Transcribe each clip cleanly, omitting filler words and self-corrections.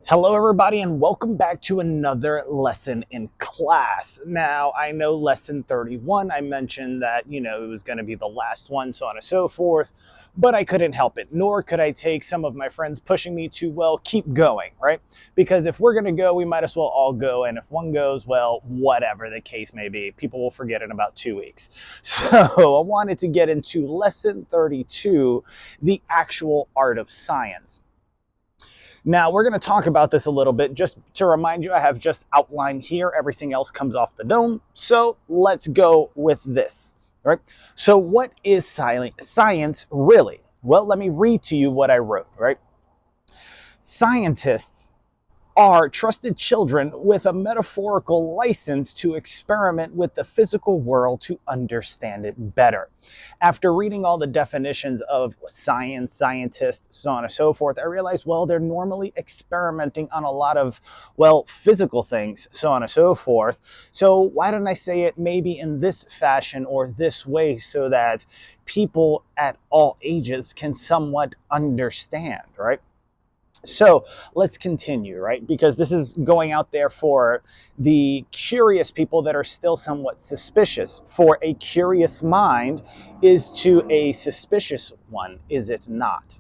Hello, everybody, and welcome back to another lesson in class. Now, I know lesson 31, I mentioned that, it was going to be the last one, so on and so forth, but I couldn't help it, nor could I take some of my friends pushing me to, well, keep going, right? Because if we're going to go, we might as well all go, and if one goes, well, whatever the case may be, people will forget in about 2 weeks. So I wanted to get into lesson 32, the actual art of science. Now, we're going to talk about this a little bit. Just to remind you, I have just outlined here. Everything else comes off the dome. So let's go with this. All right. So what is science really? Well, let me read to you what I wrote. Right. Scientists are trusted children with a metaphorical license to experiment with the physical world to understand it better. After reading all the definitions of science, scientists, so on and so forth, I realized, well, they're normally experimenting on a lot of, well, physical things, so on and so forth. So why don't I say it maybe in this fashion or this way so that people at all ages can somewhat understand, right? So let's continue, right? Because this is going out there for the curious people that are still somewhat suspicious. For a curious mind is to a suspicious one, is it not?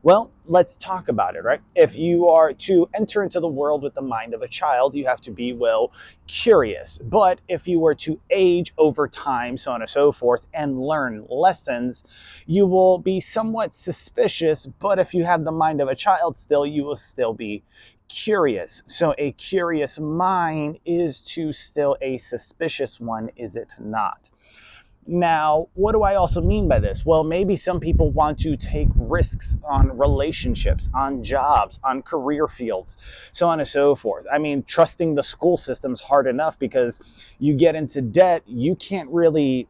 Well, let's talk about it, right? If you are to enter into the world with the mind of a child, you have to be, well, curious. But if you were to age over time, so on and so forth, and learn lessons, you will be somewhat suspicious. But if you have the mind of a child still, you will still be curious. So a curious mind is to still a suspicious one, is it not? Now, what do I also mean by this? Well, maybe some people want to take risks on relationships, on jobs, on career fields, so on and so forth. I mean, trusting the school system's hard enough because you get into debt, you can't really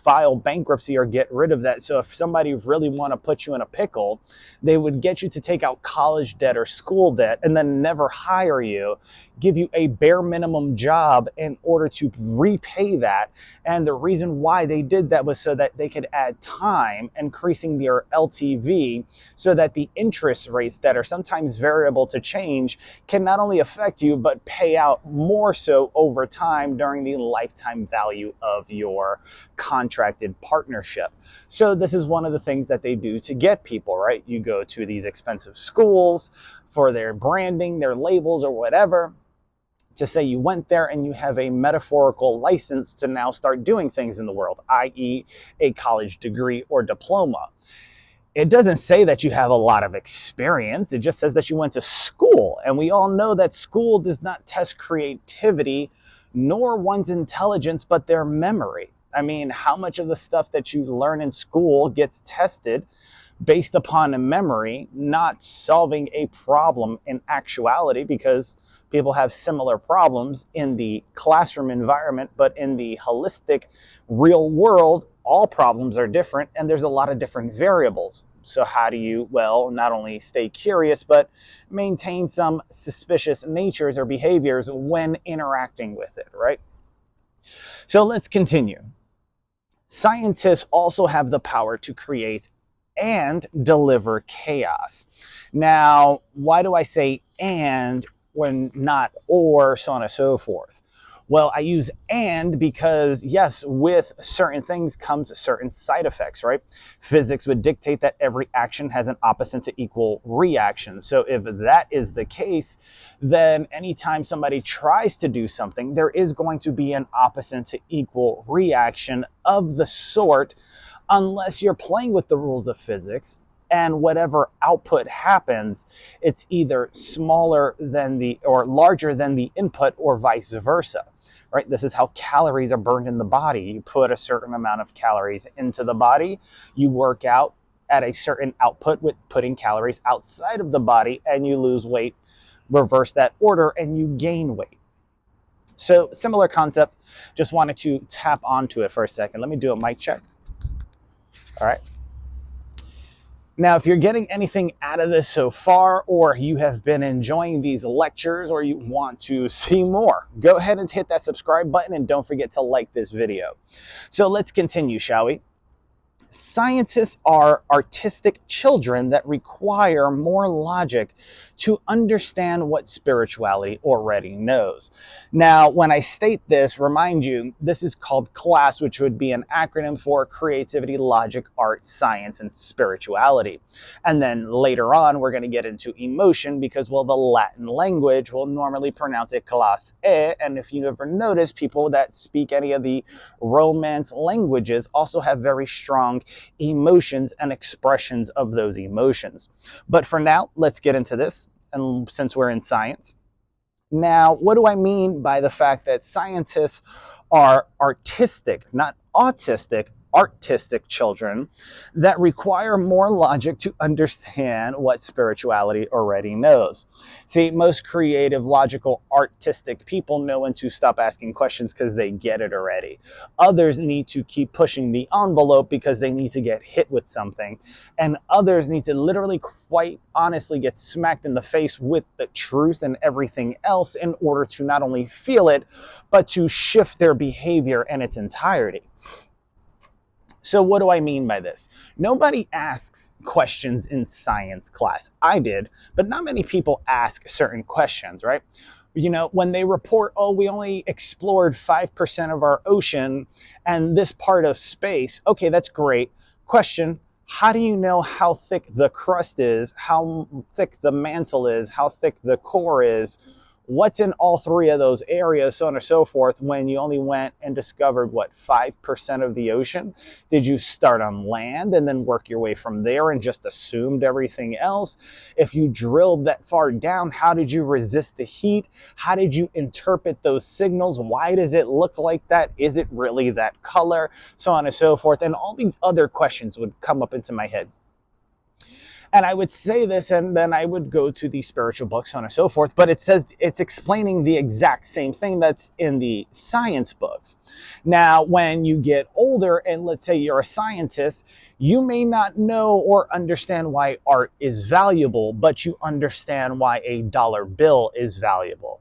file bankruptcy or get rid of that. So if somebody really want to put you in a pickle, they would get you to take out college debt or school debt and then never hire you, give you a bare minimum job in order to repay that. And the reason why they did that was so that they could add time, increasing their LTV, so that the interest rates that are sometimes variable to change can not only affect you, but pay out more so over time during the lifetime value of your contracted partnership. So this is one of the things that they do to get people, right? You go to these expensive schools for their branding, their labels, or whatever, to say you went there and you have a metaphorical license to now start doing things in the world, i.e., a college degree or diploma. It doesn't say that you have a lot of experience. It just says that you went to school. And we all know that school does not test creativity nor one's intelligence, but their memory. I mean, how much of the stuff that you learn in school gets tested based upon a memory, not solving a problem in actuality, because people have similar problems in the classroom environment, but in the holistic real world, all problems are different and there's a lot of different variables. So how do you, well, not only stay curious, but maintain some suspicious natures or behaviors when interacting with it, right? So let's continue. Scientists also have the power to create and deliver chaos. Now, why do I say and when not or, so on and so forth? Well, I use and because, yes, with certain things comes certain side effects, right? Physics would dictate that every action has an opposite to equal reaction. So if that is the case, then anytime somebody tries to do something, there is going to be an opposite to equal reaction of the sort, unless you're playing with the rules of physics and whatever output happens, it's either smaller than the or larger than the input or vice versa. Right? This is how calories are burned in the body. You put a certain amount of calories into the body, you work out at a certain output with putting calories outside of the body, and you lose weight. Reverse that order and you gain weight. So similar concept, just wanted to tap onto it for a second. Let me do a mic check. All right. Now, if you're getting anything out of this so far, or you have been enjoying these lectures, or you want to see more, go ahead and hit that subscribe button and don't forget to like this video. So let's continue, shall we? Scientists are artistic children that require more logic to understand what spirituality already knows. Now, when I state this, remind you, this is called CLASS, which would be an acronym for creativity, logic, art, science, and spirituality. And then later on, we're going to get into emotion because, well, the Latin language will normally pronounce it classe E. And if you ever notice, people that speak any of the Romance languages also have very strong emotions and expressions of those emotions. But for now, let's get into this. And since we're in science, now, what do I mean by the fact that scientists are artistic, not autistic, artistic children that require more logic to understand what spirituality already knows? See, most creative, logical, artistic people know when to stop asking questions because they get it already. Others need to keep pushing the envelope because they need to get hit with something. And others need to literally, quite honestly, get smacked in the face with the truth and everything else in order to not only feel it, but to shift their behavior in its entirety. So what do I mean by this? Nobody asks questions in science class. I did, but not many people ask certain questions, right? You know, when they report, oh, we only explored 5% of our ocean and this part of space, okay, that's great. Question, how do you know how thick the crust is, how thick the mantle is, how thick the core is? What's in all three of those areas, so on and so forth, when you only went and discovered, what, 5% of the ocean? Did you start on land and then work your way from there and just assumed everything else? If you drilled that far down, how did you resist the heat? How did you interpret those signals? Why does it look like that? Is it really that color? So on and so forth. And all these other questions would come up into my head. And I would say this, and then I would go to the spiritual books, so on and so forth. But it says it's explaining the exact same thing that's in the science books. Now, when you get older, and let's say you're a scientist, you may not know or understand why art is valuable, but you understand why a dollar bill is valuable.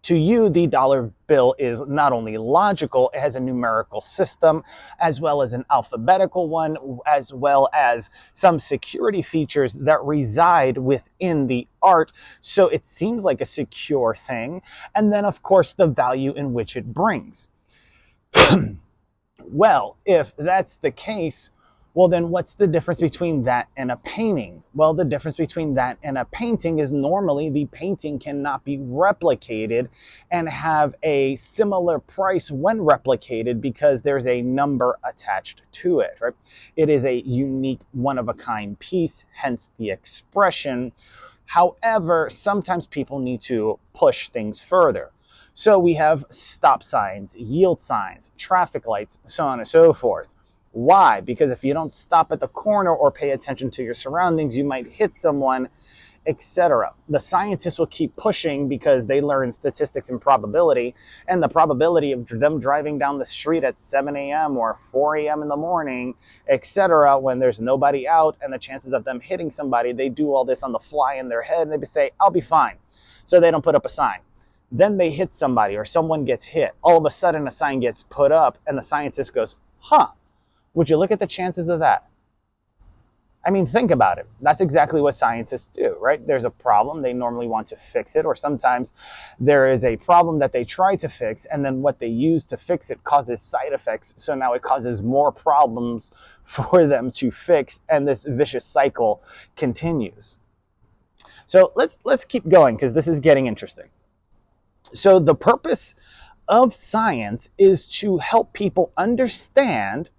To you, the dollar bill is not only logical, it has a numerical system, as well as an alphabetical one, as well as some security features that reside within the art. So it seems like a secure thing. And then, of course, the value in which it brings. Well, if that's the case, well, then what's the difference between that and a painting? Well, the difference between that and a painting is normally the painting cannot be replicated and have a similar price when replicated because there's a number attached to it, right? It is a unique, one-of-a-kind piece, hence the expression. However, sometimes people need to push things further. So we have stop signs, yield signs, traffic lights, so on and so forth. Why? Because if you don't stop at the corner or pay attention to your surroundings, you might hit someone, etc. The scientists will keep pushing because they learn statistics and probability, and the probability of them driving down the street at 7 a.m. or 4 a.m. in the morning, etc., when there's nobody out, and the chances of them hitting somebody, they do all this on the fly in their head, and they say, I'll be fine. So they don't put up a sign. Then they hit somebody or someone gets hit. All of a sudden a sign gets put up and the scientist goes, would you look at the chances of that? I mean, think about it. That's exactly what scientists do, right? There's a problem. They normally want to fix it, or sometimes there is a problem that they try to fix, and then what they use to fix it causes side effects. So now it causes more problems for them to fix, and this vicious cycle continues. So let's keep going because this is getting interesting. So the purpose of science is to help people understand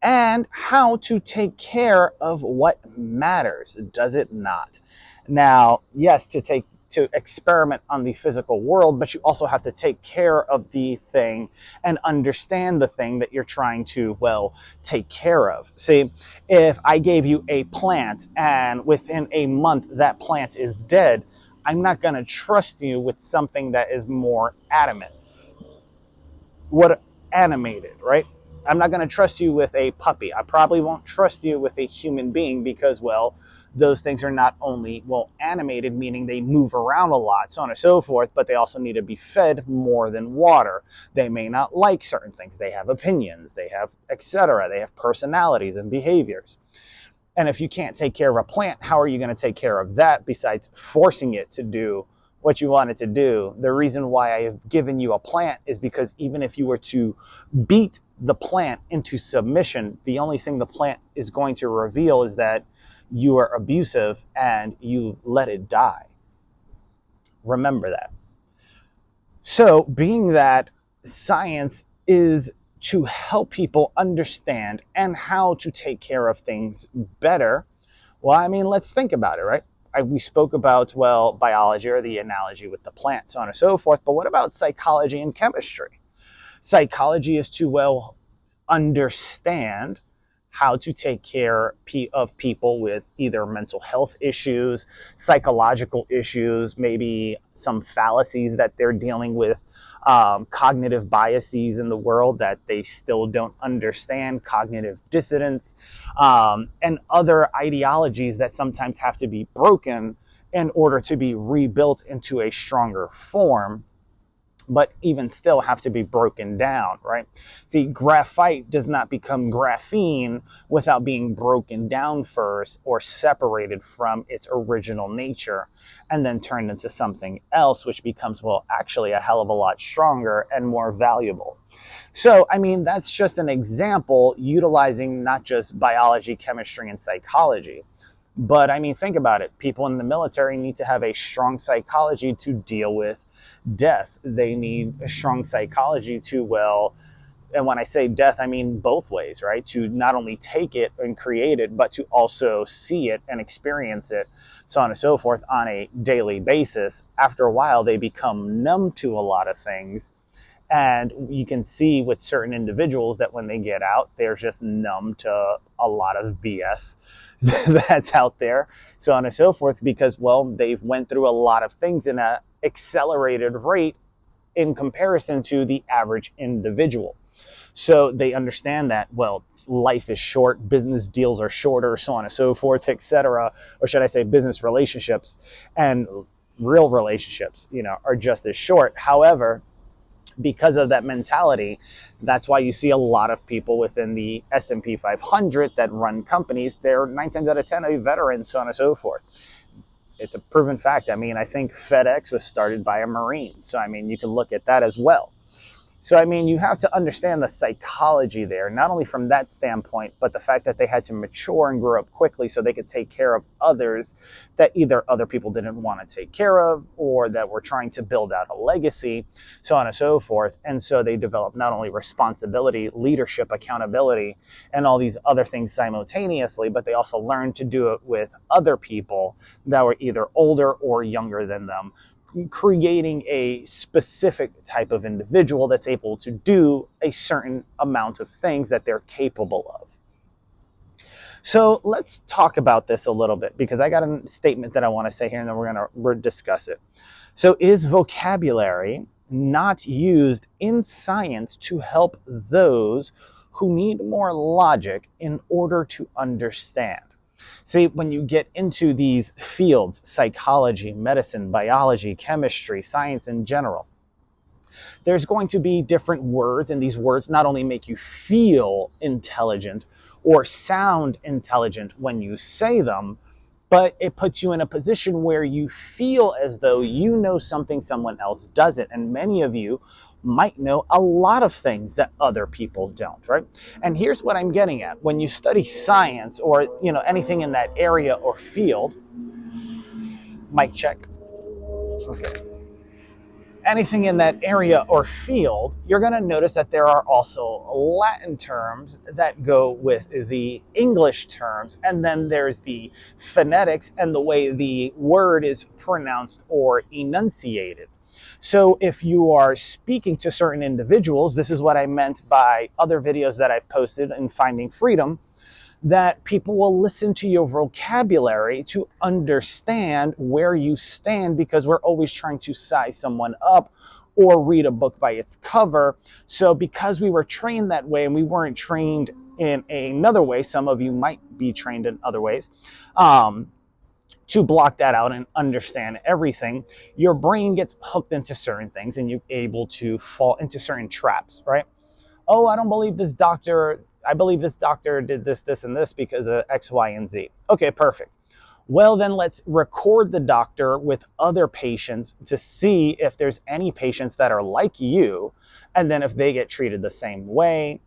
and how to take care of what matters, does it not? Now, yes, to experiment on the physical world, but you also have to take care of the thing and understand the thing that you're trying to, well, take care of. See, if I gave you a plant and within a month that plant is dead, I'm not going to trust you with something that is more adamant. What animated, right? I'm not going to trust you with a puppy. I probably won't trust you with a human being because, well, those things are not only, well, animated, meaning they move around a lot, so on and so forth, but they also need to be fed more than water. They may not like certain things. They have opinions, they have etc. They have personalities and behaviors. And if you can't take care of a plant, how are you going to take care of that besides forcing it to do what you want it to do? The reason why I have given you a plant is because even if you were to beat the plant into submission, the only thing the plant is going to reveal is that you are abusive and you let it die. Remember that. So, being that science is to help people understand and how to take care of things better, well, I mean, let's think about it, right? We spoke about, well, biology or the analogy with the plant, so on and so forth, but what about psychology and chemistry? Psychology is to, well, understand how to take care of people with either mental health issues, psychological issues, maybe some fallacies that they're dealing with, cognitive biases in the world that they still don't understand, cognitive dissonance, and other ideologies that sometimes have to be broken in order to be rebuilt into a stronger form, but even still have to be broken down, right? See, graphite does not become graphene without being broken down first or separated from its original nature and then turned into something else, which becomes, well, actually a hell of a lot stronger and more valuable. So, I mean, that's just an example utilizing not just biology, chemistry, and psychology. But I mean, think about it. People in the military need to have a strong psychology to deal with death. They need a strong psychology to, well, and when I say death, I mean both ways, right? To not only take it and create it, but to also see it and experience it, so on and so forth, on a daily basis. After a while, they become numb to a lot of things. And you can see with certain individuals that when they get out, they're just numb to a lot of BS that's out there, so on and so forth, because, well, they've went through a lot of things in an accelerated rate in comparison to the average individual. So they understand that, well, life is short, business deals are shorter, so on and so forth, etc. Or should I say business relationships and real relationships, are just as short. However, because of that mentality, that's why you see a lot of people within the S&P 500 that run companies. They're 9 times out of 10 a veteran, so on and so forth. It's a proven fact. I mean, I think FedEx was started by a Marine. So, I mean, you can look at that as well. So, I mean, you have to understand the psychology there, not only from that standpoint, but the fact that they had to mature and grow up quickly so they could take care of others that either other people didn't want to take care of or that were trying to build out a legacy, so on and so forth. And so they developed not only responsibility, leadership, accountability, and all these other things simultaneously, but they also learned to do it with other people that were either older or younger than them, creating a specific type of individual that's able to do a certain amount of things that they're capable of. So let's talk about this a little bit, because I got a statement that I want to say here and then we're going to discuss it. So, is vocabulary not used in science to help those who need more logic in order to understand? See, when you get into these fields, psychology, medicine, biology, chemistry, science in general, there's going to be different words, and these words not only make you feel intelligent or sound intelligent when you say them, but it puts you in a position where you feel as though you know something someone else doesn't. And many of you might know a lot of things that other people don't, right? And here's what I'm getting at. When you study science or, anything in that area or field, mic check. Okay. Anything in that area or field, you're going to notice that there are also Latin terms that go with the English terms, and then there's the phonetics and the way the word is pronounced or enunciated. So if you are speaking to certain individuals, this is what I meant by other videos that I've posted in Finding Freedom, that people will listen to your vocabulary to understand where you stand, because we're always trying to size someone up or read a book by its cover. So because we were trained that way and we weren't trained in another way, some of you might be trained in other ways, to block that out and understand everything, your brain gets hooked into certain things and you're able to fall into certain traps, right? Oh, I don't believe this doctor. I believe this doctor did this, this, and this because of X, Y, and Z. Okay, perfect. Well, then let's record the doctor with other patients to see if there's any patients that are like you, and then if they get treated the same way,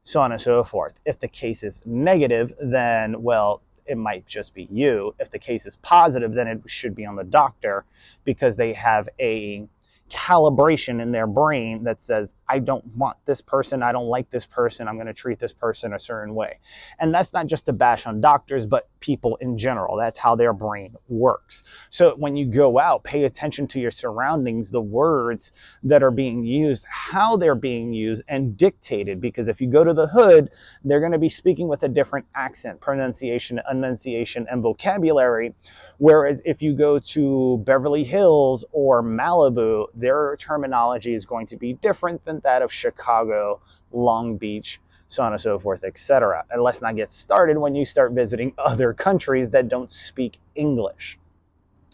so on and so forth. If the case is negative, then, well, it might just be you. If the case is positive, then it should be on the doctor because they have a calibration in their brain that says, I don't want this person, I don't like this person, I'm going to treat this person a certain way. And that's not just to bash on doctors, but people in general. That's how their brain works. So when you go out, pay attention to your surroundings, the words that are being used, how they're being used and dictated, because if you go to the hood, they're going to be speaking with a different accent, pronunciation, enunciation, and vocabulary. Whereas if you go to Beverly Hills or Malibu, their terminology is going to be different than that of Chicago, Long Beach, so on and so forth, etc. And let's not get started when you start visiting other countries that don't speak English,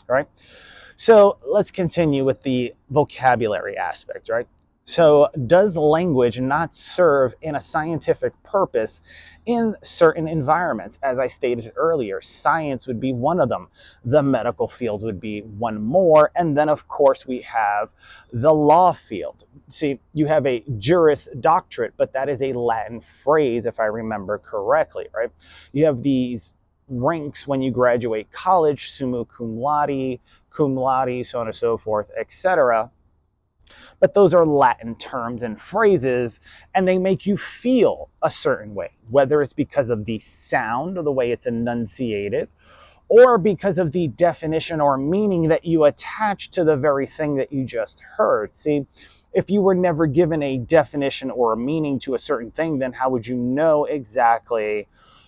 right? So let's continue with the vocabulary aspect, right? So does language not serve in a scientific purpose in certain environments? As I stated earlier, science would be one of them. The medical field would be one more. And then, of course, we have the law field. See, you have a Juris Doctorate, but that is a Latin phrase, if I remember correctly, right? You have these ranks when you graduate college, summa cum laude, so on and so forth, etc. But those are Latin terms and phrases, and they make you feel a certain way, whether it's because of the sound or the way it's enunciated, or because of the definition or meaning that you attach to the very thing that you just heard. See, if you were never given a definition or a meaning to a certain thing, then how would you know exactly,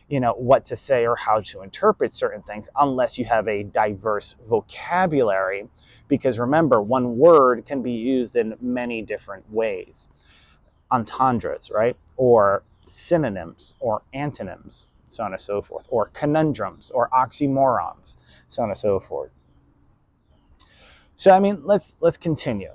what to say or how to interpret certain things unless you have a diverse vocabulary? Because remember, one word can be used in many different ways. Entendres, right? Or synonyms or antonyms, so on and so forth, or conundrums or oxymorons, so on and so forth. So, let's continue.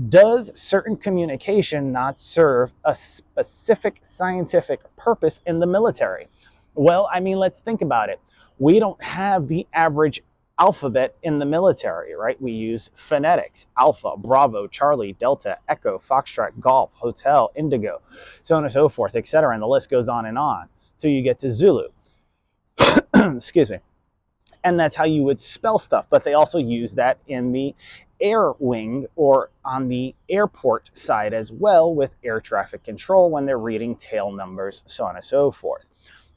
Does certain communication not serve a specific scientific purpose in the military? Well, let's think about it. We don't have the average alphabet in the military, right? We use phonetics: Alpha, Bravo, Charlie, Delta, Echo, Foxtrot, Golf, Hotel, Indigo, so on and so forth, etc. And the list goes on and on till you get to Zulu. Excuse me. And that's how you would spell stuff. But they also use that in the air wing or on the airport side as well with air traffic control when they're reading tail numbers, so on and so forth.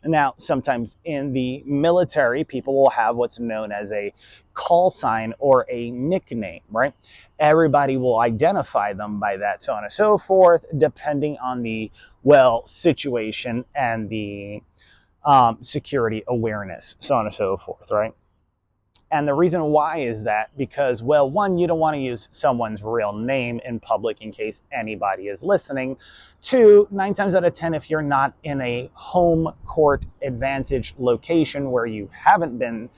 Now, sometimes in the military, people will have what's known as a call sign or a nickname, right? Everybody will identify them by that, so on and so forth, depending on the, situation and the security awareness, so on and so forth, right? And the reason why is that because, one, you don't want to use someone's real name in public in case anybody is listening. Two, 9 times out of 10, if you're not in a home court advantage location where you haven't been,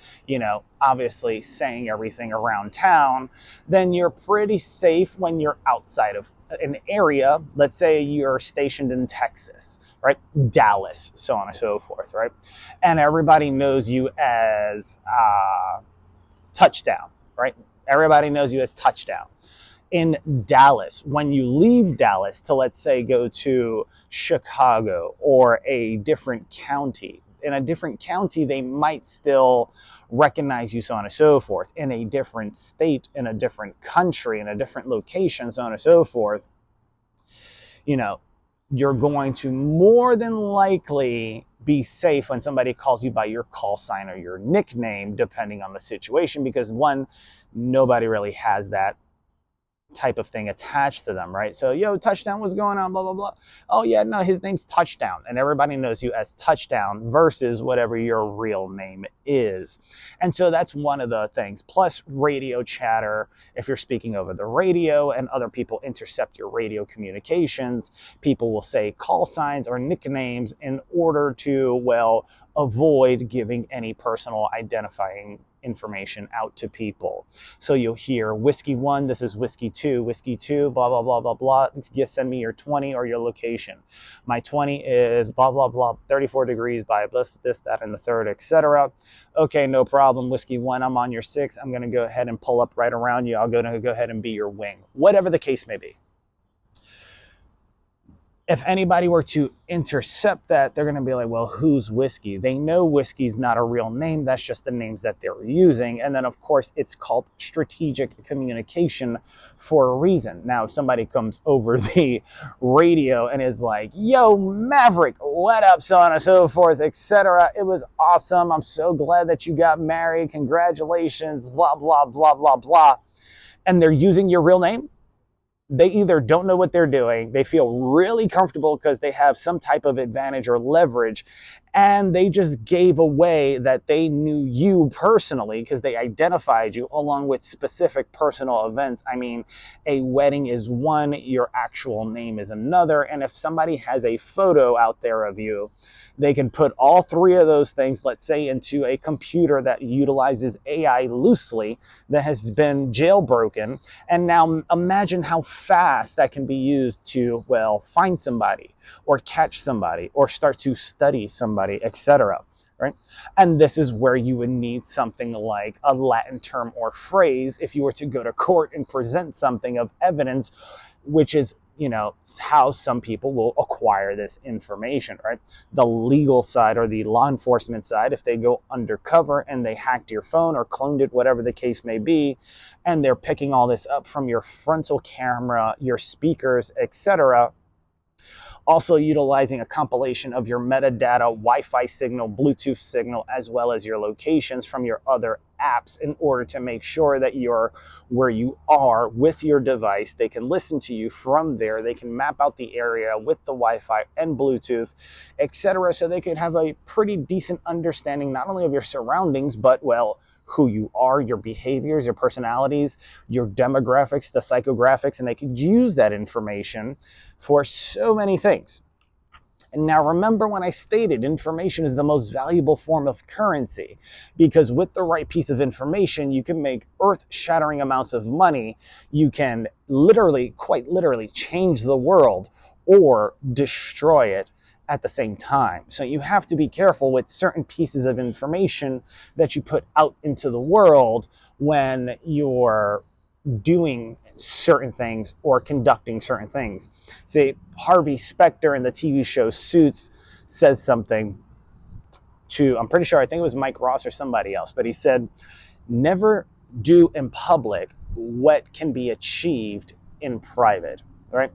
obviously saying everything around town, then you're pretty safe when you're outside of an area. Let's say you're stationed in Texas, right? Dallas, so on and so forth, right? And everybody knows you as Touchdown, right? Everybody knows you as Touchdown. In Dallas, when you leave Dallas to, let's say, go to Chicago or a different county, in a different county, they might still recognize you, so on and so forth. In a different state, in a different country, in a different location, so on and so forth, you're going to more than likely be safe when somebody calls you by your call sign or your nickname, depending on the situation, because one, nobody really has that type of thing attached to them, right? So, yo, Touchdown, what's going on, blah, blah, blah. Oh, yeah, no, his name's Touchdown. And everybody knows you as Touchdown versus whatever your real name is. And so that's one of the things. Plus radio chatter, if you're speaking over the radio and other people intercept your radio communications, people will say call signs or nicknames in order to, avoid giving any personal identifying information out to people. So you'll hear whiskey 1, this is whiskey 2, blah, blah, blah, blah, blah. Just send me your 20 or your location. My 20 is blah, blah, blah, 34 degrees by this, that, and the third, etc. Okay, no problem. Whiskey 1, I'm on your 6. I'm going to go ahead and pull up right around you. I'll go ahead and be your wing, whatever the case may be. If anybody were to intercept that, they're going to be like, well, who's Whiskey? They know Whiskey's not a real name. That's just the names that they're using. And then, of course, it's called strategic communication for a reason. Now, if somebody comes over the radio and is like, yo, Maverick, what up, so on and so forth, etc. It was awesome. I'm so glad that you got married. Congratulations, blah, blah, blah, blah, blah. And they're using your real name. They either don't know what they're doing, they feel really comfortable because they have some type of advantage or leverage, and they just gave away that they knew you personally because they identified you along with specific personal events. I mean, a wedding is one, your actual name is another, and if somebody has a photo out there of you, they can put all three of those things, let's say, into a computer that utilizes AI loosely, that has been jailbroken. And now imagine how fast that can be used to, well, find somebody or catch somebody or start to study somebody, etc. Right? And this is where you would need something like a Latin term or phrase if you were to go to court and present something of evidence, which is, you know, how some people will acquire this information, right? The legal side or the law enforcement side, if they go undercover and they hacked your phone or cloned it, whatever the case may be, and they're picking all this up from your frontal camera, your speakers, etc., also utilizing a compilation of your metadata, Wi-Fi signal, Bluetooth signal, as well as your locations from your other apps in order to make sure that you're where you are with your device. They can listen to you from there. They can map out the area with the Wi-Fi and Bluetooth, etc. So they could have a pretty decent understanding not only of your surroundings, but, well, who you are, your behaviors, your personalities, your demographics, the psychographics, and they could use that information for so many things. And now remember when I stated information is the most valuable form of currency, because with the right piece of information, you can make earth-shattering amounts of money. You can literally, quite literally, change the world or destroy it at the same time. So you have to be careful with certain pieces of information that you put out into the world when you're doing certain things or conducting certain things. See, Harvey Specter in the TV show Suits says something to, I'm pretty sure, I think it was Mike Ross or somebody else, but he said, never do in public what can be achieved in private, right?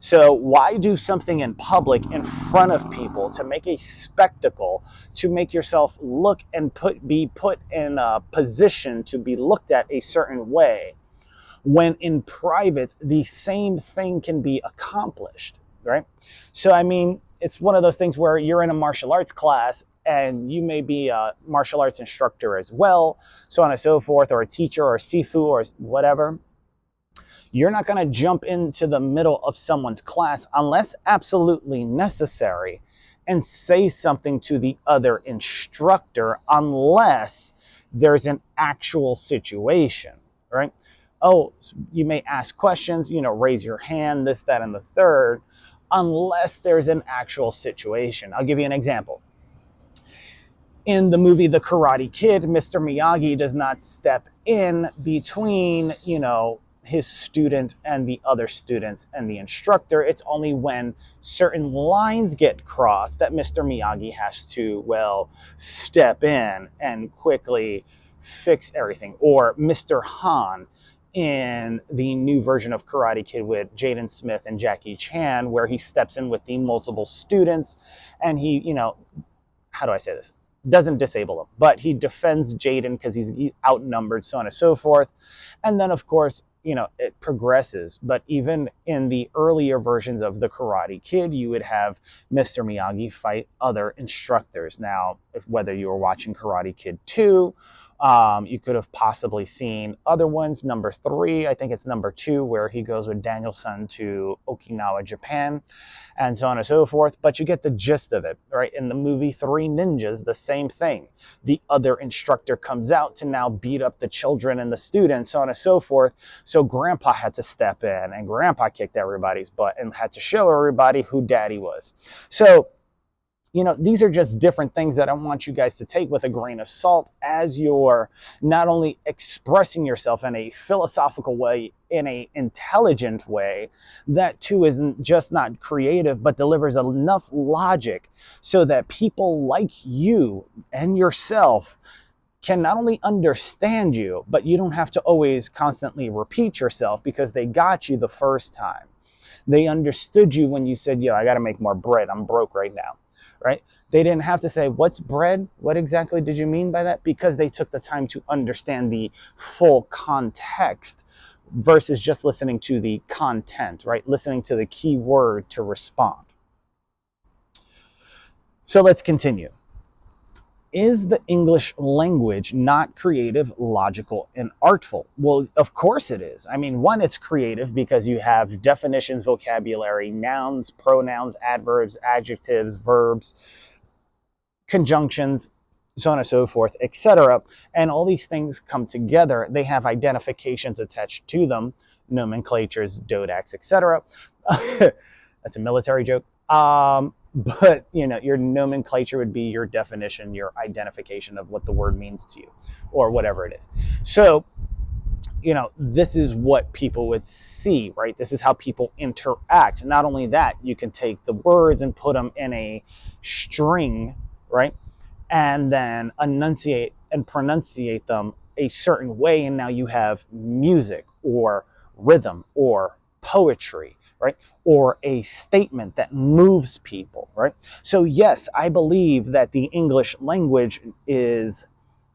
So why do something in public in front of people to make a spectacle, to make yourself look and be put in a position to be looked at a certain way, when in private the same thing can be accomplished, right? So I mean, it's one of those things where you're in a martial arts class and you may be a martial arts instructor as well, so on and so forth, or a teacher or a sifu or whatever. You're not going to jump into the middle of someone's class unless absolutely necessary and say something to the other instructor unless there's an actual situation, right? Oh, you may ask questions, you know, raise your hand, this, that, and the third, unless there's an actual situation. I'll give you an example. In the movie The Karate Kid, Mr. Miyagi does not step in between, you know, his student and the other students and the instructor. It's only when certain lines get crossed that Mr. Miyagi has to, well, step in and quickly fix everything. Or Mr. Han in the new version of Karate Kid with Jaden Smith and Jackie Chan, where he steps in with the multiple students and he, you know, how do I say this? Doesn't disable him, but he defends Jaden because he's outnumbered, so on and so forth. And then, of course, you know, it progresses. But even in the earlier versions of the Karate Kid, you would have Mr. Miyagi fight other instructors. Now, whether you were watching Karate Kid 2 You could have possibly seen other ones. Number 3, I think it's number 2, where he goes with Daniel-san to Okinawa, Japan, and so on and so forth. But you get the gist of it, right? In the movie Three Ninjas, the same thing. The other instructor comes out to now beat up the children and the students, so on and so forth. So Grandpa had to step in, and Grandpa kicked everybody's butt and had to show everybody who Daddy was. So, these are just different things that I want you guys to take with a grain of salt as you're not only expressing yourself in a philosophical way, in a intelligent way, that too isn't just not creative, but delivers enough logic so that people like you and yourself can not only understand you, but you don't have to always constantly repeat yourself because they got you the first time. They understood you when you said, I got to make more bread. I'm broke right now. Right? They didn't have to say, what's bread? What exactly did you mean by that? Because they took the time to understand the full context versus just listening to the content, right? Listening to the key word to respond. So let's continue. Is the English language not creative, logical, and artful? Well, of course it is. I mean, one, it's creative because you have definitions, vocabulary, nouns, pronouns, adverbs, adjectives, verbs, conjunctions, so on and so forth, etc. And all these things come together. They have identifications attached to them, nomenclatures, dodaks, etc. That's a military joke. But your nomenclature would be your definition, your identification of what the word means to you, or whatever it is. So this is what people would see, right? This is how people interact. Not only that, you can take the words and put them in a string, right, and then enunciate and pronunciate them a certain way, and now you have music or rhythm or poetry, right? Or a statement that moves people, right? So yes, I believe that the English language is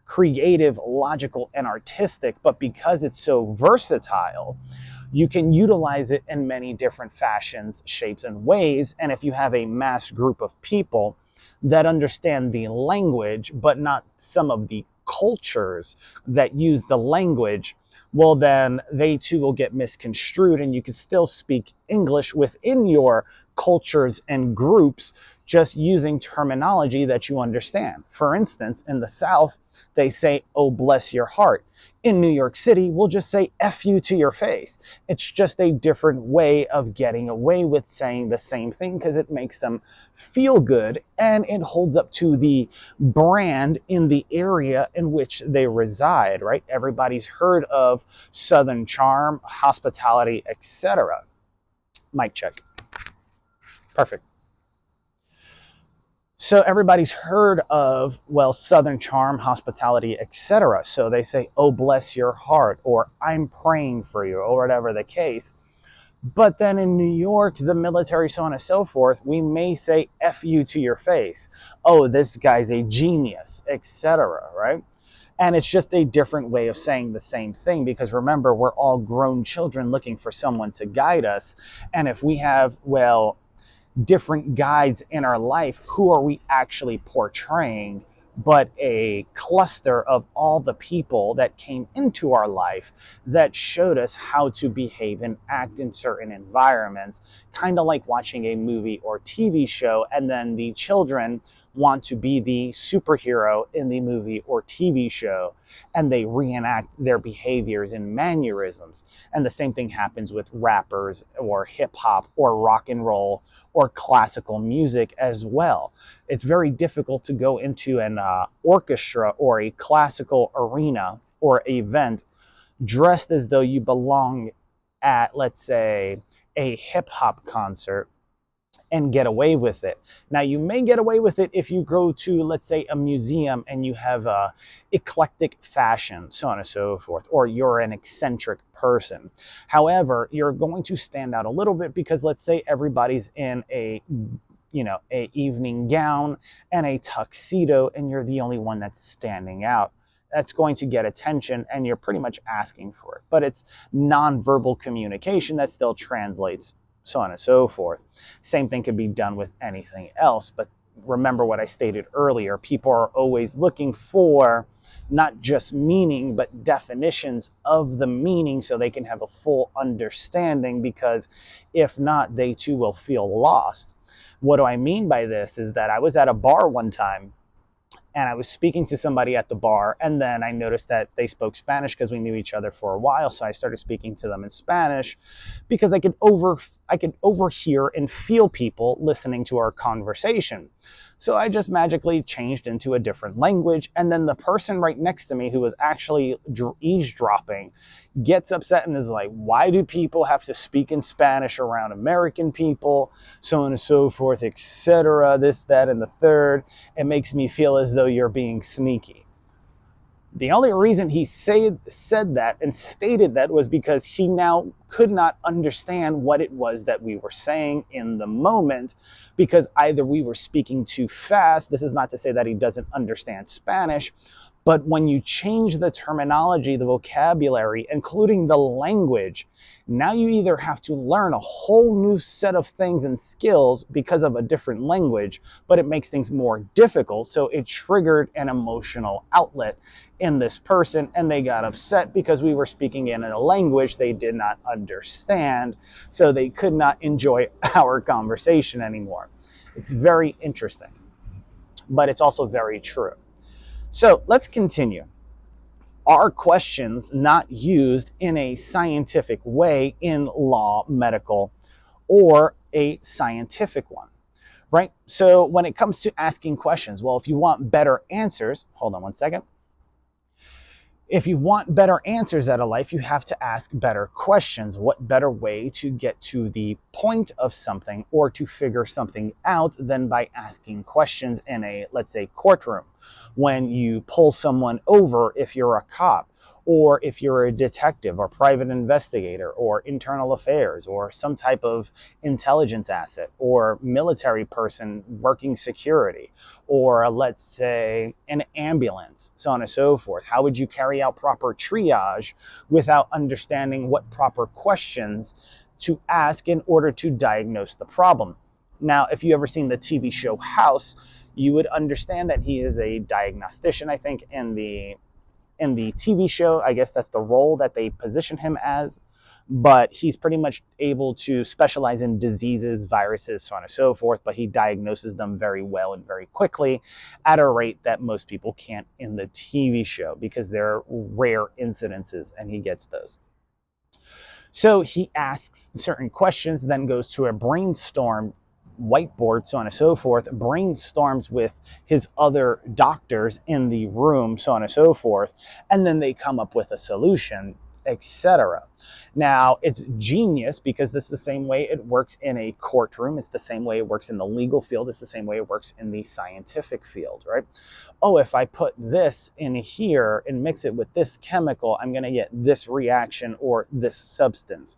creative, logical, and artistic, but because it's so versatile, you can utilize it in many different fashions, shapes, and ways. And if you have a mass group of people that understand the language, but not some of the cultures that use the language, well, then they too will get misconstrued, and you can still speak English within your cultures and groups just using terminology that you understand. For instance, in the South, they say, oh, bless your heart. In New York City, we'll just say F you to your face. It's just a different way of getting away with saying the same thing because it makes them feel good and it holds up to the brand in the area in which they reside, right? Everybody's heard of Southern charm, hospitality, etc. Mic check. Perfect. So everybody's heard of, Southern charm, hospitality, etc. So they say, oh, bless your heart, or I'm praying for you, or whatever the case. But then in New York, the military, so on and so forth, we may say F you to your face. Oh, this guy's a genius, etc., right? And it's just a different way of saying the same thing because remember, we're all grown children looking for someone to guide us. And if we have, different guides in our life, who are we actually portraying but a cluster of all the people that came into our life that showed us how to behave and act in certain environments, kind of like watching a movie or TV show, and then the children want to be the superhero in the movie or TV show, and they reenact their behaviors and mannerisms. And the same thing happens with rappers or hip hop or rock and roll or classical music as well. It's very difficult to go into an orchestra or a classical arena or event dressed as though you belong at, let's say, a hip hop concert and get away with it. Now, you may get away with it if you go to, let's say, a museum and you have a eclectic fashion, so on and so forth, or you're an eccentric person. However, you're going to stand out a little bit because let's say everybody's in a evening gown and a tuxedo and you're the only one that's standing out. That's going to get attention and you're pretty much asking for it. But it's nonverbal communication that still translates, so on and so forth. Same thing could be done with anything else. But remember what I stated earlier, people are always looking for not just meaning, but definitions of the meaning so they can have a full understanding, because if not, they too will feel lost. What do I mean by this is that I was at a bar one time and I was speaking to somebody at the bar, and then I noticed that they spoke Spanish because we knew each other for a while. So I started speaking to them in Spanish because I could overhear and feel people listening to our conversation. So I just magically changed into a different language, and then the person right next to me who was actually eavesdropping gets upset and is like, why do people have to speak in Spanish around American people, so on and so forth, etc., this, that, and the third. It makes me feel as though you're being sneaky. The only reason he said that and stated that was because he now could not understand what it was that we were saying in the moment, because either we were speaking too fast. This is not to say that he doesn't understand Spanish, but when you change the terminology, the vocabulary, including the language, now you either have to learn a whole new set of things and skills because of a different language, but it makes things more difficult. So it triggered an emotional outlet in this person, and they got upset because we were speaking in a language they did not understand, so they could not enjoy our conversation anymore. It's very interesting, but it's also very true. So let's continue. Are questions not used in a scientific way in law, medical, or a scientific one? Right? So when it comes to asking questions, well, if you want better answers, hold on one second. If you want better answers out of life, you have to ask better questions. What better way to get to the point of something or to figure something out than by asking questions in a, let's say, courtroom? When you pull someone over, if you're a cop, or if you're a detective or private investigator or internal affairs or some type of intelligence asset or military person working security, or let's say an ambulance, so on and so forth. How would you carry out proper triage without understanding what proper questions to ask in order to diagnose the problem? Now, if you ever seen the TV show House, you would understand that he is a diagnostician, I think, in the TV show. I guess that's the role that they position him as. But he's pretty much able to specialize in diseases, viruses, so on and so forth, but he diagnoses them very well and very quickly at a rate that most people can't in the TV show, because they're rare incidences and he gets those. So he asks certain questions, then goes to a brainstorm whiteboard, so on and so forth, brainstorms with his other doctors in the room, so on and so forth, and then they come up with a solution, etc. Now, it's genius because this is the same way it works in a courtroom. It's the same way it works in the legal field. It's the same way it works in the scientific field, right? Oh, if I put this in here and mix it with this chemical, I'm going to get this reaction or this substance.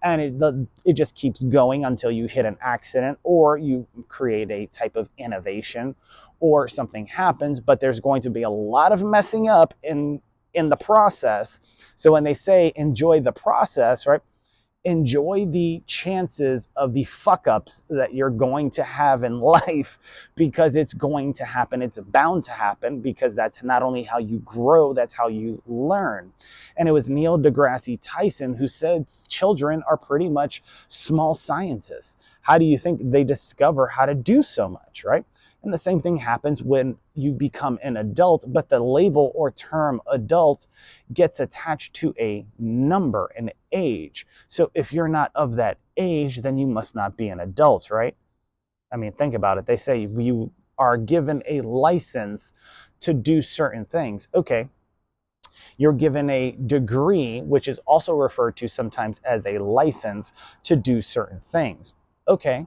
And it just keeps going until you hit an accident or you create a type of innovation or something happens, but there's going to be a lot of messing up in the process. So when they say enjoy the process, right? Enjoy the chances of the fuck ups that you're going to have in life, because it's going to happen. It's bound to happen, because that's not only how you grow, that's how you learn. And it was Neil deGrasse Tyson who said children are pretty much small scientists. How do you think they discover how to do so much, right? And the same thing happens when you become an adult, but the label or term adult gets attached to a number, an age. So if you're not of that age, then you must not be an adult, right? I mean, think about it. They say you are given a license to do certain things. Okay. You're given a degree, which is also referred to sometimes as a license to do certain things. Okay.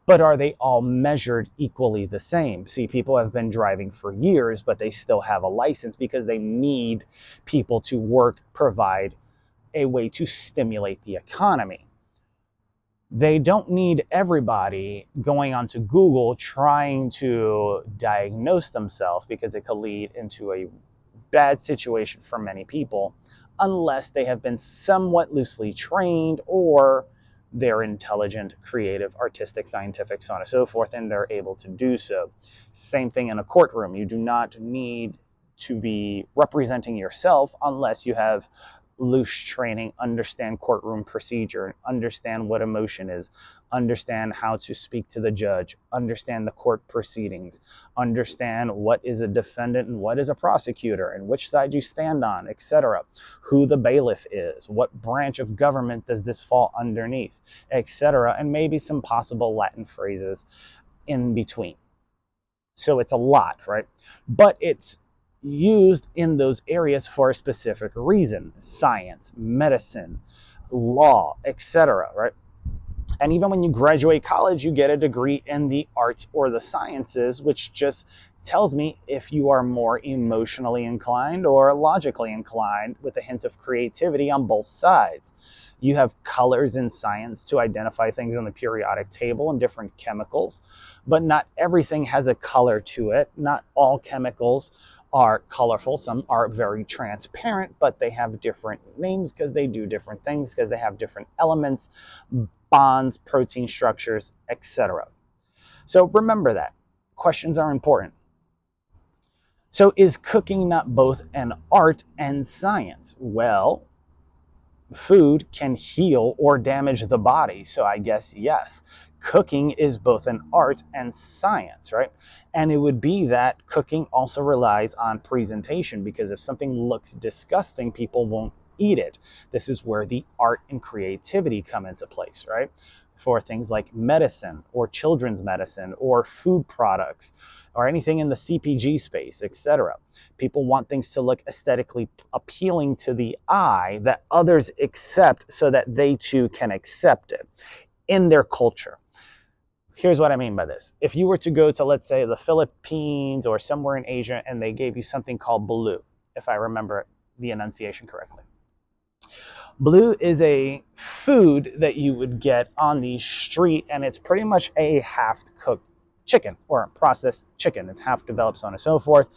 But are they all measured equally the same? See, people have been driving for years, but they still have a license because they need people to work, provide a way to stimulate the economy. They don't need everybody going onto Google trying to diagnose themselves, because it could lead into a bad situation for many people unless they have been somewhat loosely trained, or they're intelligent, creative, artistic, scientific, so on and so forth, and they're able to do so. Same thing in a courtroom. You do not need to be representing yourself unless you have loose training, understand courtroom procedure, understand what emotion is, understand how to speak to the judge, understand the court proceedings, understand what is a defendant and what is a prosecutor and which side you stand on, etc., who the bailiff is, what branch of government does this fall underneath, etc., and maybe some possible Latin phrases in between. So it's a lot, right? But it's used in those areas for a specific reason: science, medicine, law, etc., right? And even when you graduate college, you get a degree in the arts or the sciences, which just tells me if you are more emotionally inclined or logically inclined, with a hint of creativity on both sides. You have colors in science to identify things on the periodic table and different chemicals, but not everything has a color to it. Not all chemicals are colorful. Some are very transparent, but they have different names because they do different things, because they have different elements, bonds, protein structures, etc. So remember that. Questions are important. So is cooking not both an art and science? Well, food can heal or damage the body, so I guess yes. Cooking is both an art and science, right? And it would be that cooking also relies on presentation, because if something looks disgusting, people won't eat it. This is where the art and creativity come into place, right? For things like medicine or children's medicine or food products or anything in the CPG space, etc. People want things to look aesthetically appealing to the eye, that others accept, so that they too can accept it in their culture. Here's what I mean by this. If you were to go to, let's say, the Philippines or somewhere in Asia, and they gave you something called blue, if I remember the enunciation correctly. Blue is a food that you would get on the street, and it's pretty much a half-cooked chicken or processed chicken. It's half developed, so on and so forth.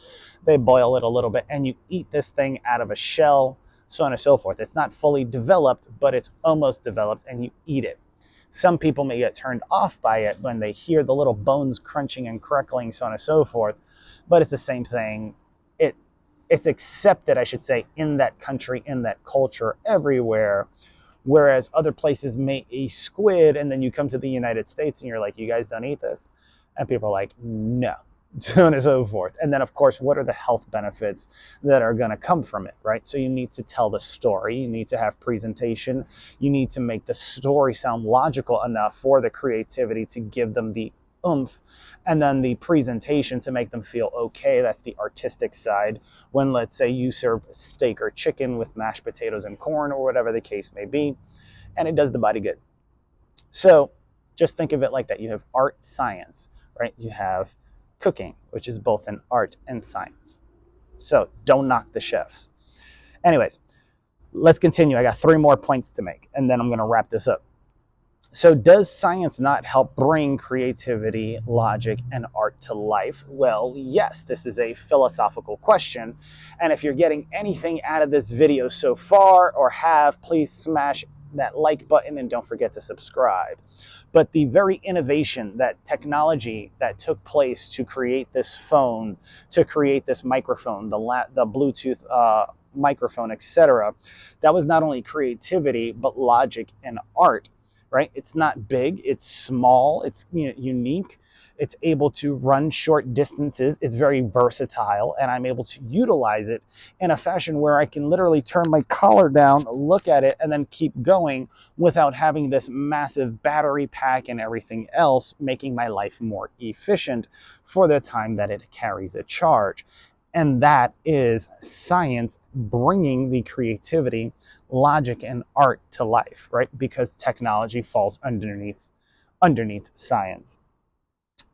They boil it a little bit, and you eat this thing out of a shell, so on and so forth. It's not fully developed, but it's almost developed, and you eat it. Some people may get turned off by it when they hear the little bones crunching and crackling, so on and so forth, but it's the same thing. It's accepted, I should say, in that country, in that culture, everywhere. Whereas other places may eat squid, and then you come to the United States and you're like, you guys don't eat this? And people are like, no, so on and so forth. And then, of course, what are the health benefits that are going to come from it, right? So you need to tell the story. You need to have presentation. You need to make the story sound logical enough for the creativity to give them the oomph, and then the presentation to make them feel okay. That's the artistic side. When, let's say, you serve steak or chicken with mashed potatoes and corn, or whatever the case may be, and it does the body good. So just think of it like that. You have art, science, right? You have cooking, which is both an art and science. So don't knock the chefs. Anyways, let's continue. I got 3 more points to make, and then I'm going to wrap this up. So does science not help bring creativity, logic, and art to life? Well, yes, this is a philosophical question. And if you're getting anything out of this video so far, or have, please smash that like button and don't forget to subscribe. But the very innovation, that technology that took place to create this phone, to create this microphone, the Bluetooth microphone, etc., that was not only creativity, but logic and art. Right? It's not big, it's small, it's unique, it's able to run short distances, it's very versatile, and I'm able to utilize it in a fashion where I can literally turn my collar down, look at it, and then keep going without having this massive battery pack and everything else, making my life more efficient for the time that it carries a charge. And that is science bringing the creativity, logic, and art to life, right? Because technology falls underneath science.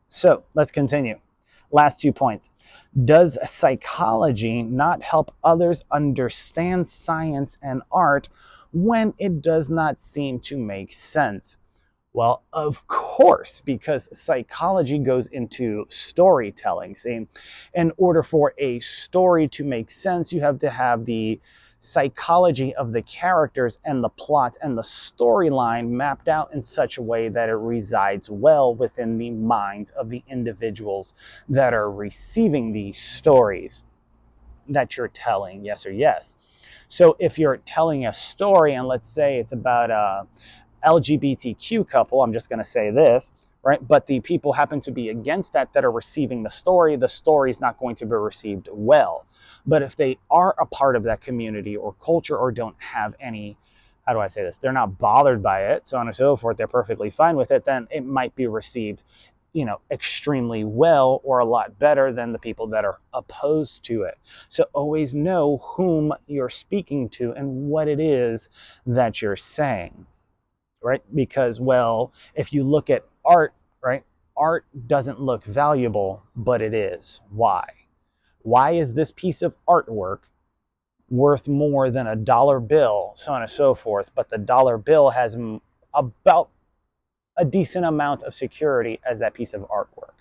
So let's continue. Last 2 points. Does psychology not help others understand science and art when it does not seem to make sense? Well, of course, because psychology goes into storytelling. See, in order for a story to make sense, you have to have the psychology of the characters and the plot and the storyline mapped out in such a way that it resides well within the minds of the individuals that are receiving these stories. that you're telling, yes or yes. So if you're telling a story, and let's say it's about a LGBTQ couple, I'm just going to say this, right? But the people happen to be against that are receiving the story is not going to be received well. But if they are a part of that community or culture, or don't have any, how do I say this? They're not bothered by it, so on and so forth, they're perfectly fine with it, then it might be received, extremely well, or a lot better than the people that are opposed to it. So always know whom you're speaking to and what it is that you're saying, right? Because, well, if you look at art, right, art doesn't look valuable, but it is. Why? Why is this piece of artwork worth more than a dollar bill, so on and so forth, but the dollar bill has about a decent amount of security as that piece of artwork,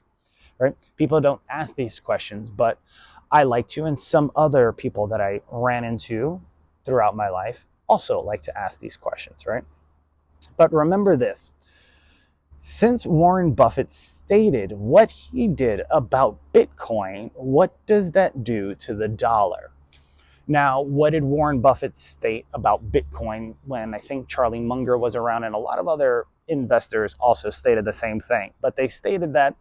right? People don't ask these questions, but I like to, and some other people that I ran into throughout my life also like to ask these questions, right? But remember this: since Warren Buffett stated what he did about Bitcoin, what does that do to the dollar? Now, what did Warren Buffett state about Bitcoin when I think Charlie Munger was around, and a lot of other investors also stated the same thing? But they stated that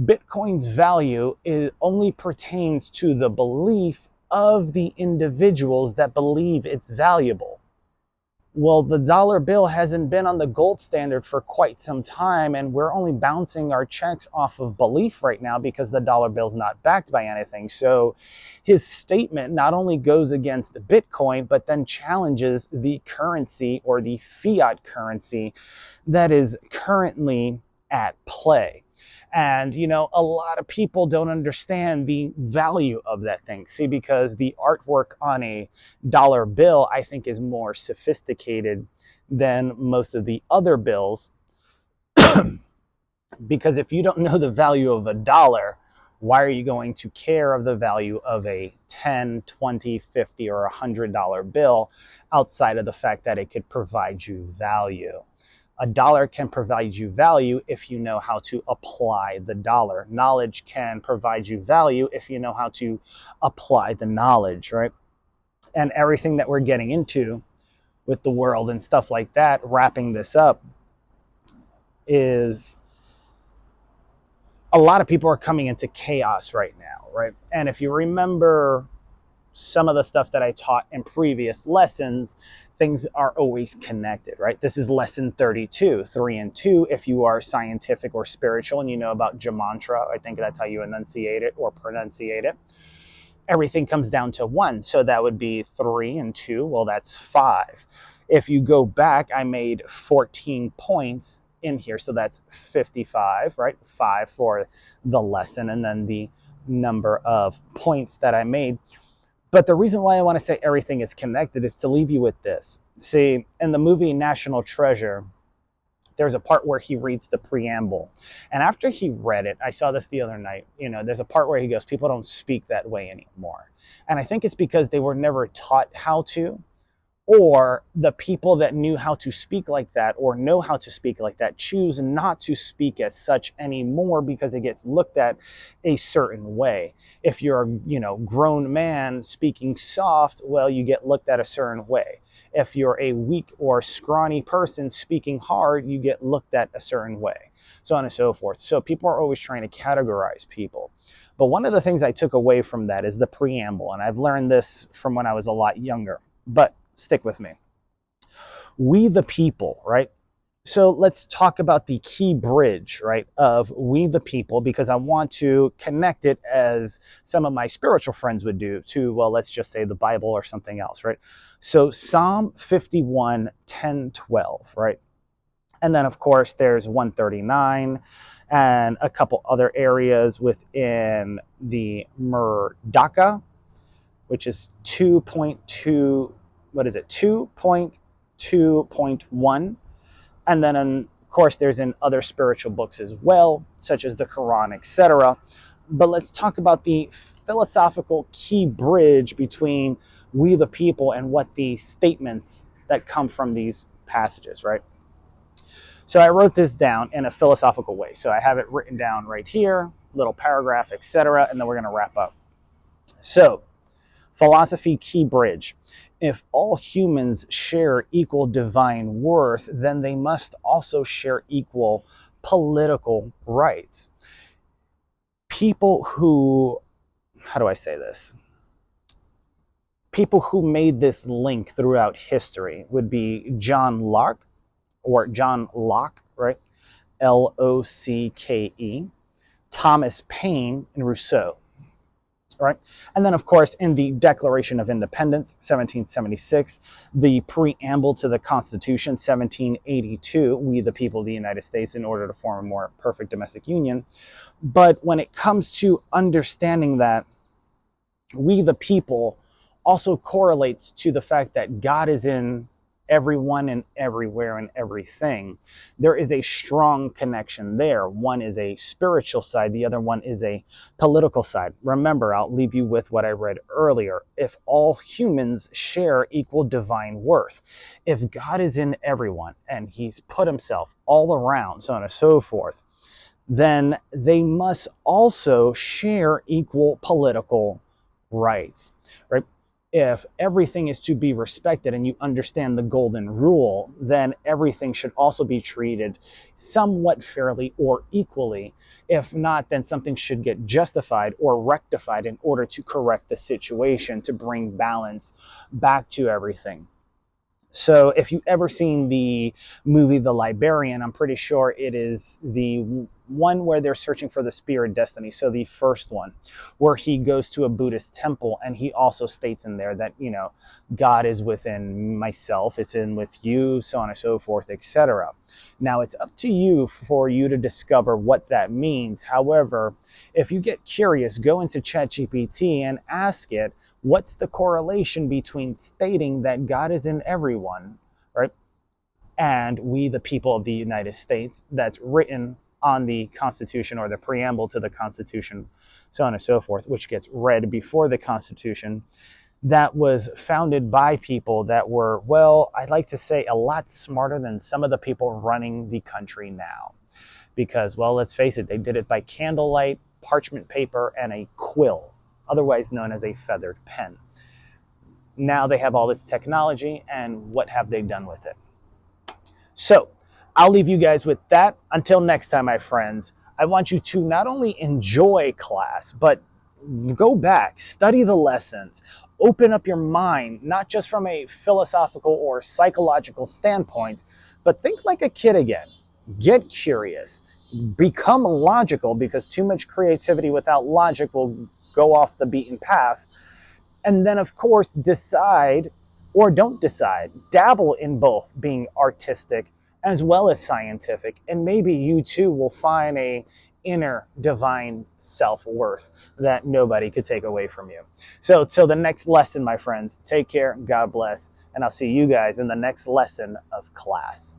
Bitcoin's value only pertains to the belief of the individuals that believe it's valuable. Well, the dollar bill hasn't been on the gold standard for quite some time, and we're only bouncing our checks off of belief right now because the dollar bill's not backed by anything. So his statement not only goes against Bitcoin, but then challenges the currency, or the fiat currency, that is currently at play. And, a lot of people don't understand the value of that thing. See, because the artwork on a dollar bill, I think, is more sophisticated than most of the other bills. Because if you don't know the value of a dollar, why are you going to care of the value of a 10, 20, 50, or $100 bill, outside of the fact that it could provide you value? A dollar can provide you value if you know how to apply the dollar. Knowledge can provide you value if you know how to apply the knowledge, right? And everything that we're getting into with the world and stuff like that, wrapping this up, is a lot of people are coming into chaos right now, right? And if you remember some of the stuff that I taught in previous lessons, things are always connected, right? This is lesson 32, 3 and 2. If you are scientific or spiritual and you know about Gematria, I think that's how you enunciate it or pronunciate it, everything comes down to 1. So that would be 3 and 2. Well, that's 5. If you go back, I made 14 points in here. So that's 55, right? 5 for the lesson, and then the number of points that I made. But the reason why I want to say everything is connected is to leave you with this. See, in the movie National Treasure, there's a part where he reads the preamble. And after he read it, I saw this the other night, there's a part where he goes, people don't speak that way anymore. And I think it's because they were never taught how to, or the people that knew how to speak like that or know how to speak like that choose not to speak as such anymore, because it gets looked at a certain way. If you're a grown man speaking soft, well, you get looked at a certain way. If you're a weak or scrawny person speaking hard, you get looked at a certain way, so on and so forth. So people are always trying to categorize people. But one of the things I took away from that is the preamble, and I've learned this from when I was a lot younger. But stick with me. We the people, right? So let's talk about the key bridge, right, of we the people, because I want to connect it, as some of my spiritual friends would do, to, well, let's just say the Bible or something else, right? So Psalm 51, 10, 12, right? And then, of course, there's 139 and a couple other areas within the Merdaka, which is 2.2, what is it, 2.2.1. And then, of course, there's in other spiritual books as well, such as the Quran, etc. But let's talk about the philosophical key bridge between we the people and what the statements that come from these passages, right? So I wrote this down in a philosophical way. So I have it written down right here, little paragraph, etc. And then we're going to wrap up. So Philosophy Key Bridge. If all humans share equal divine worth, then they must also share equal political rights. People who, how do I say this? People who made this link throughout history would be John Locke, or John Locke, right? Locke, Thomas Paine, and Rousseau. Right? And then, of course, in the Declaration of Independence, 1776, the preamble to the Constitution, 1782, we the people of the United States, in order to form a more perfect domestic union. But when it comes to understanding that we the people also correlates to the fact that God is in everyone and everywhere and everything. There is a strong connection there. One is a spiritual side, the other one is a political side. Remember, I'll leave you with what I read earlier. If all humans share equal divine worth, if God is in everyone and he's put himself all around, so on and so forth, then they must also share equal political rights, right? If everything is to be respected and you understand the golden rule, then everything should also be treated somewhat fairly or equally. If not, then something should get justified or rectified in order to correct the situation, to bring balance back to everything. So if you've ever seen the movie The Librarian, I'm pretty sure it is the one where they're searching for the Spear of Destiny. So the first one, where he goes to a Buddhist temple and he also states in there that, God is within myself, it's in with you, so on and so forth, etc. Now it's up to you for you to discover what that means. However, if you get curious, go into ChatGPT and ask it, what's the correlation between stating that God is in everyone, right, and we, the people of the United States, that's written on the Constitution or the preamble to the Constitution, so on and so forth, which gets read before the Constitution, that was founded by people that were, well, I'd like to say a lot smarter than some of the people running the country now. Because, well, let's face it, they did it by candlelight, parchment paper, and a quill, otherwise known as a feathered pen. Now they have all this technology, and what have they done with it? So I'll leave you guys with that. Until next time, my friends, I want you to not only enjoy class, but go back, study the lessons, open up your mind, not just from a philosophical or psychological standpoint, but think like a kid again. Get curious, become logical, because too much creativity without logic will go off the beaten path. And then, of course, decide or don't decide. Dabble in both being artistic as well as scientific. And maybe you too will find a inner divine self-worth that nobody could take away from you. So till the next lesson, my friends, take care, God bless, and I'll see you guys in the next lesson of class.